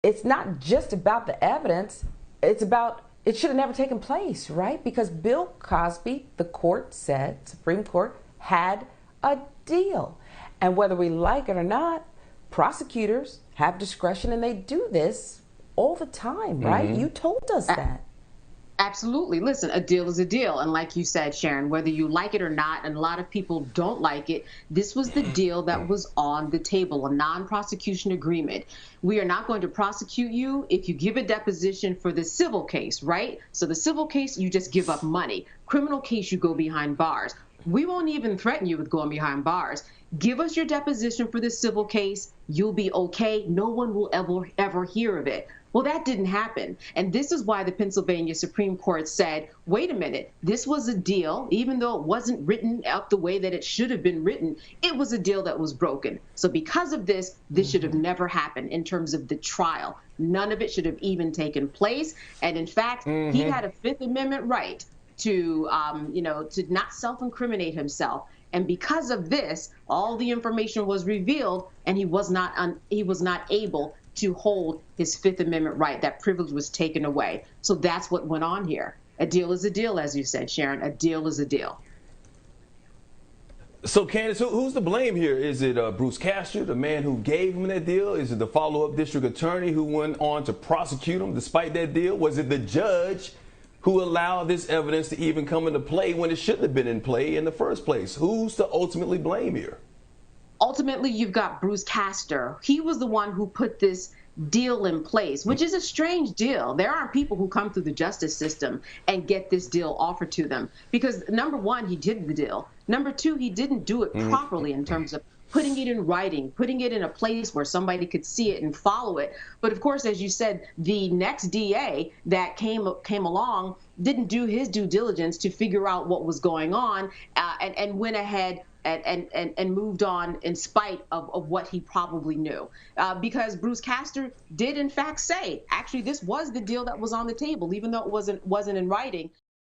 it's not just about the evidence. It's about it should have never taken place, right? Because Bill Cosby, the court said, Supreme Court, had a deal. And whether we like it or not, prosecutors have discretion and they do this all the time, right? You told us that. Absolutely. Listen, a deal is a deal. And like you said, Sharon, whether you like it or not, and a lot of people don't like it, this was the deal that was on the table, a non-prosecution agreement. We are not going to prosecute you if you give a deposition for the civil case, right? So the civil case, you just give up money. Criminal case, you go behind bars. We won't even threaten you with going behind bars. Give us your deposition for the civil case. You'll be okay. No one will ever hear of it. Well, that didn't happen. And this is why the Pennsylvania Supreme Court said, wait a minute, this was a deal, even though it wasn't written out the way that it should have been written, it was a deal that was broken. So because of this, this should have never happened in terms of the trial. None of it should have even taken place. And in fact, he had a Fifth Amendment right to, to not self-incriminate himself. And because of this, all the information was revealed, and he was not able to hold his Fifth Amendment right. That privilege was taken away. So that's what went on here. A deal is a deal, as you said, Sharon. A deal is a deal. So, Candace, who's to blame here? Is it Bruce Castor, the man who gave him that deal? Is it the follow-up district attorney who went on to prosecute him despite that deal? Was it the judge who allowed this evidence to even come into play when it shouldn't have been in play in the first place? Who's to ultimately blame here? Ultimately, you've got Bruce Castor. He was the one who put this deal in place, which is a strange deal. There aren't people who come through the justice system and get this deal offered to them because, number one, he did the deal. Number two, he didn't do it properly in terms of putting it in writing, putting it in a place where somebody could see it and follow it. But of course, as you said, the next DA that came along didn't do his due diligence to figure out what was going on and went ahead and moved on in spite of what he probably knew. Because Bruce Castor did in fact say, actually, this was the deal that was on the table, even though it wasn't in writing.